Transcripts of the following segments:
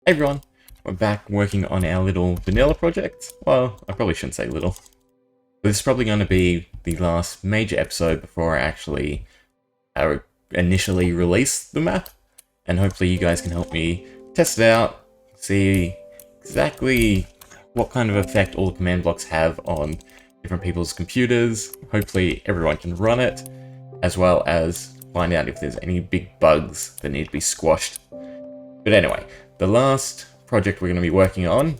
Hey everyone, we're back working on our little vanilla project. Well, I probably shouldn't say little. This is probably going to be the last major episode before I actually initially release the map. And hopefully you guys can help me test it out, see exactly what kind of effect all the command blocks have on different people's computers. Hopefully everyone can run it, as well as find out if there's any big bugs that need to be squashed. But anyway, the last project we're going to be working on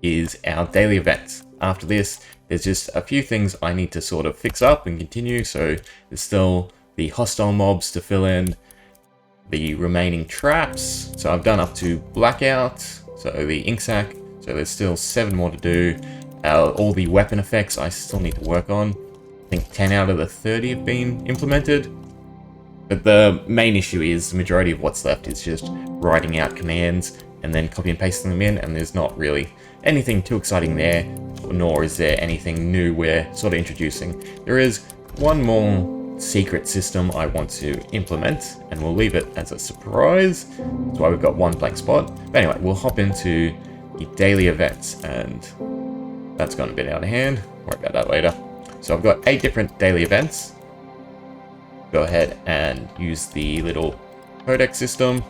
is our daily events. After this, there's just a few things I need to sort of fix up and continue. So there's still the hostile mobs to fill in, the remaining traps. So I've done up to Blackout, so the ink sac. So there's still 7 more to do. All the weapon effects I still need to work on. I think 10 out of the 30 have been implemented. But the main issue is the majority of what's left is just writing out commands and then copy and pasting them in, and there's not really anything too exciting there, nor is there anything new we're sort of introducing. There is one more secret system I want to implement, and we'll leave it as a surprise. That's why we've got one blank spot. But anyway, we'll hop into the daily events, and that's gone a bit out of hand. Worry about that later. So I've got 8 different daily events. Go ahead and use the little codex system.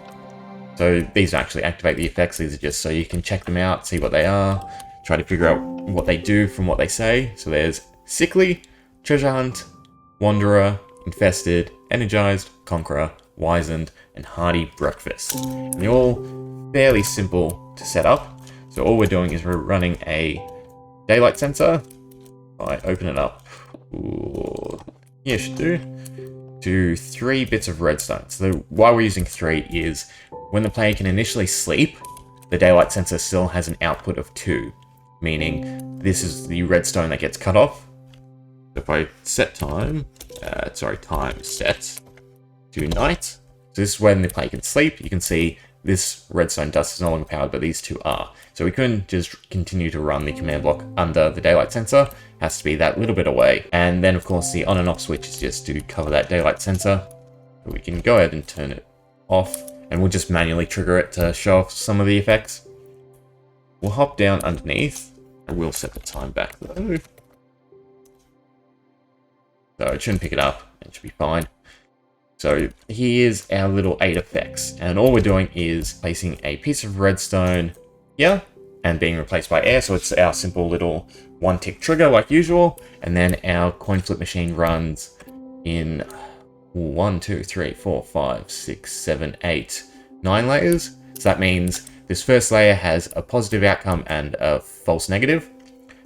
So these actually activate the effects. These are just so you can check them out, see what they are, try to figure out what they do from what they say. So there's Sickly, Treasure Hunt, Wanderer, Infested, Energized, Conqueror, Wizened, and Hearty Breakfast. And they're all fairly simple to set up. So all we're doing is we're running a daylight sensor. I open it up. Ooh, yeah, should do. To 3 bits of redstone. So why we're using 3 is when the player can initially sleep, the daylight sensor still has an output of 2, meaning this is the redstone that gets cut off. So if I set time set to night, so this is when the player can sleep. You can see this redstone dust is no longer powered, but these 2 are. So we couldn't just continue to run the command block under the daylight sensor. It has to be that little bit away. And then of course the on and off switch is just to cover that daylight sensor. We can go ahead and turn it off, and we'll just manually trigger it to show off some of the effects. We'll hop down underneath, and we'll set the time back though. So it shouldn't pick it up, it should be fine. So here's our little 8 effects, and all we're doing is placing a piece of redstone here and being replaced by air. So it's our simple little 1-tick trigger like usual, and then our coin flip machine runs in 1, 2, 3, 4, 5, 6, 7, 8, 9 layers. So that means this first layer has a positive outcome and a false negative.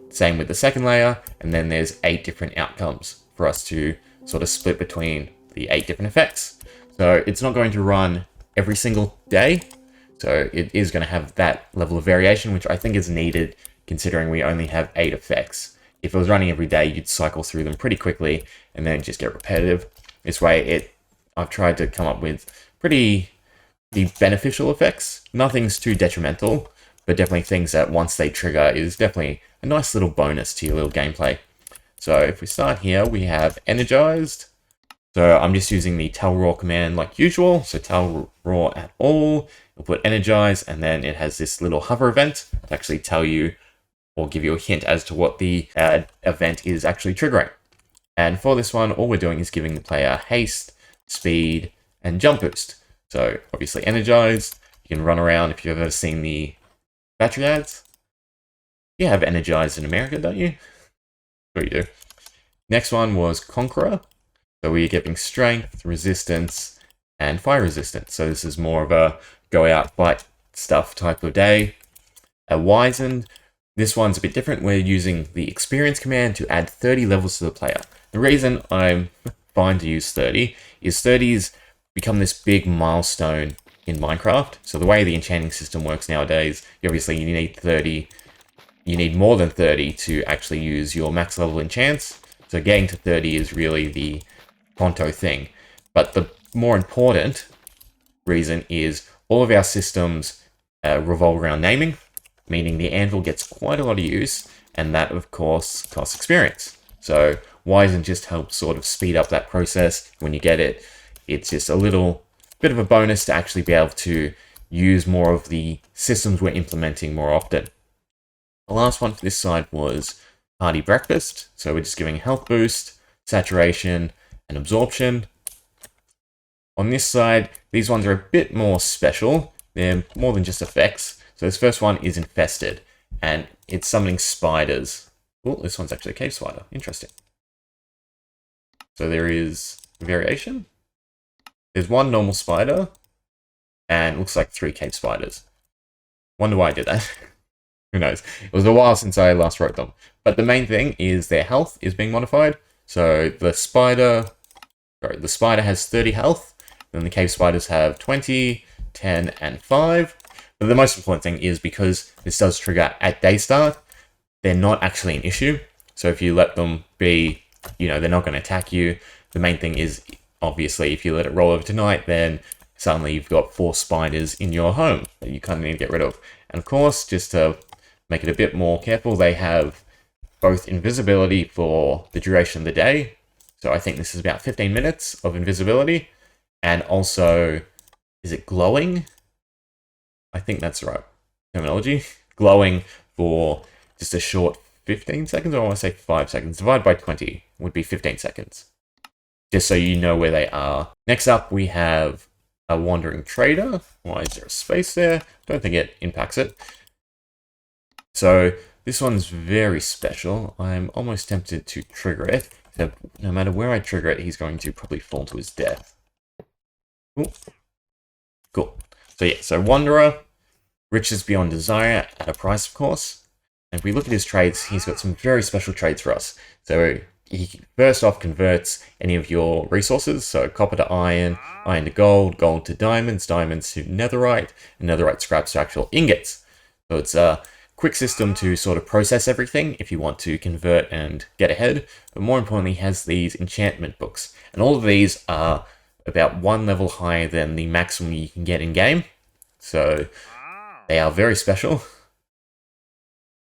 Same with the second layer, and then there's 8 different outcomes for us to sort of split between the 8 different effects. So it's not going to run every single day. So it is going to have that level of variation, which I think is needed considering we only have 8 effects. If it was running every day, you'd cycle through them pretty quickly and then just get repetitive. This way, I've tried to come up with pretty beneficial effects. Nothing's too detrimental, but definitely things that once they trigger is definitely a nice little bonus to your little gameplay. So if we start here, we have Energized. So I'm just using the tell raw command like usual. So tell raw at all, we'll put energize, and then it has this little hover event to actually tell you or give you a hint as to what the event is actually triggering. And for this one, all we're doing is giving the player haste, speed, and jump boost. So obviously energize, you can run around. If you've ever seen the battery ads, you have energized in America, don't you? Sure you do. Next one was Conqueror. So we're giving strength, resistance, and fire resistance. So this is more of a go out, fight stuff type of day. Wizened, this one's a bit different. We're using the experience command to add 30 levels to the player. The reason I'm fine to use 30 is 30's become this big milestone in Minecraft. So the way the enchanting system works nowadays, obviously you need 30. You need more than 30 to actually use your max level enchants. So getting to 30 is really the pronto thing. But the more important reason is all of our systems revolve around naming, meaning the anvil gets quite a lot of use, and that of course costs experience. So Wizen just helps sort of speed up that process. When you get it, it's just a little bit of a bonus to actually be able to use more of the systems we're implementing more often. The last one for this side was Hearty Breakfast. So we're just giving health boost, saturation, and absorption. On this side, these ones are a bit more special. They're more than just effects. So this first one is Infested, and it's summoning spiders. Oh, this one's actually a cave spider. Interesting. So there is variation. There's one normal spider, and it looks like 3 cave spiders. Wonder why I did that. Who knows? It was a while since I last wrote them. But the main thing is their health is being modified. So the spider has 30 health. Then the cave spiders have 20, 10, and 5. But the most important thing is because this does trigger at day start, they're not actually an issue. So if you let them be, they're not going to attack you. The main thing is, obviously, if you let it roll over tonight, then suddenly you've got 4 spiders in your home that you kind of need to get rid of. And of course, just to make it a bit more careful, they have both invisibility for the duration of the day. So I think this is about 15 minutes of invisibility. And also, is it glowing? I think that's the right terminology. Glowing for just a short 15 seconds, or I want to say 5 seconds. Divided by 20 would be 15 seconds. Just so you know where they are. Next up, we have a Wandering Trader. Why is there a space there? Don't think it impacts it. So this one's very special. I'm almost tempted to trigger it. So no matter where I trigger it, he's going to probably fall to his death. Ooh. Cool. So yeah, so Wanderer, riches beyond desire at a price, of course. And if we look at his traits, he's got some very special traits for us. So he first off converts any of your resources. So copper to iron, iron to gold, gold to diamonds, diamonds to netherite, and netherite scraps to actual ingots. So it's a quick system to sort of process everything if you want to convert and get ahead. But more importantly, he has these enchantment books. And all of these are about 1 level higher than the maximum you can get in game. So they are very special.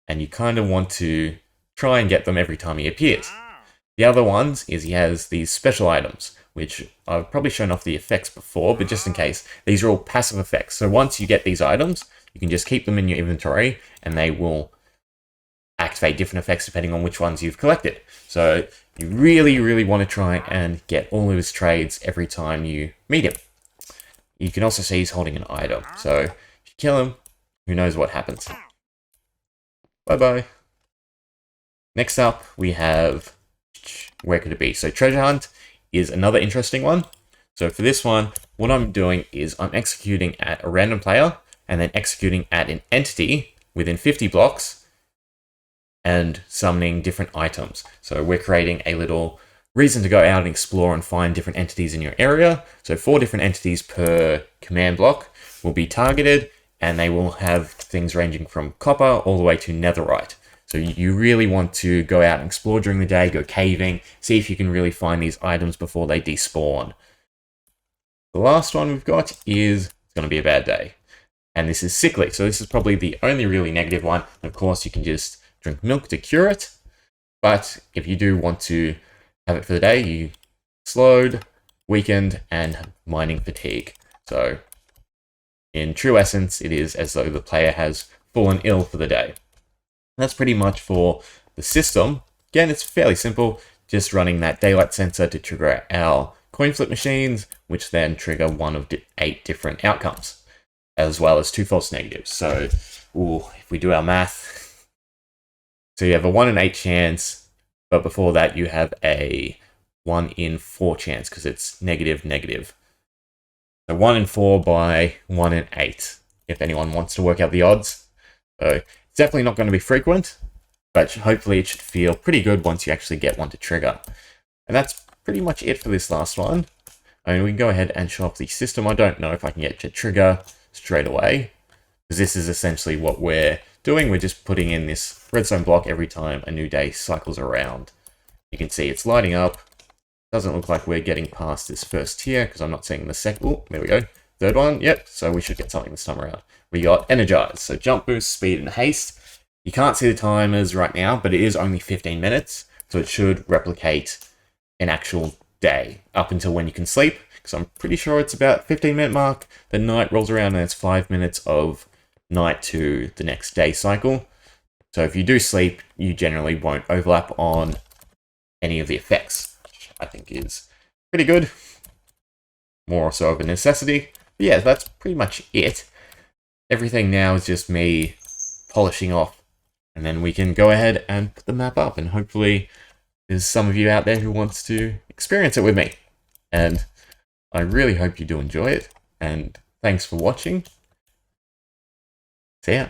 And you kind of want to try and get them every time he appears. The other ones is he has these special items, which I've probably shown off the effects before, but just in case, these are all passive effects. So once you get these items, you can just keep them in your inventory and they will activate different effects depending on which ones you've collected. So you really, really want to try and get all of his trades every time you meet him. You can also see he's holding an item. So if you kill him, who knows what happens. Bye-bye. Next up, we have, where could it be? So Treasure Hunt is another interesting one. So for this one, what I'm doing is I'm executing at a random player and then executing at an entity within 50 blocks and summoning different items. So we're creating a little reason to go out and explore and find different entities in your area. So 4 different entities per command block will be targeted, and they will have things ranging from copper all the way to netherite. So you really want to go out and explore during the day, go caving, see if you can really find these items before they despawn. The last one we've got is it's going to be a bad day. And this is Sickly. So this is probably the only really negative one. And of course, you can just drink milk to cure it. But if you do want to have it for the day, you slowed, weakened, and mining fatigue. So in true essence, it is as though the player has fallen ill for the day. That's pretty much for the system. Again, it's fairly simple, just running that daylight sensor to trigger our coin flip machines, which then trigger one of 8 different outcomes, as well as 2 false negatives. So, if we do our math, so you have a 1 in 8 chance, but before that you have a 1 in 4 chance, because it's negative, negative. So 1 in 4 by 1 in 8, if anyone wants to work out the odds. So it's definitely not going to be frequent, but hopefully it should feel pretty good once you actually get one to trigger. And that's pretty much it for this last one. I mean, we can go ahead and show off the system. I don't know if I can get to trigger straight away, because this is essentially what we're doing. We're just putting in this redstone block every time a new day cycles around. You can see it's lighting up. Doesn't look like we're getting past this first tier, because I'm not seeing the second. Oh, there we go. Third one, yep, so we should get something this time around. We got Energize, so jump boost, speed, and haste. You can't see the timers right now, but it is only 15 minutes, so it should replicate an actual day up until when you can sleep, because I'm pretty sure it's about 15-minute mark. The night rolls around and it's 5 minutes of night to the next day cycle. So if you do sleep, you generally won't overlap on any of the effects, which I think is pretty good. More so of a necessity. But yeah, that's pretty much it. Everything now is just me polishing off, and then we can go ahead and put the map up, and hopefully there's some of you out there who wants to experience it with me. And I really hope you do enjoy it, and thanks for watching. See ya.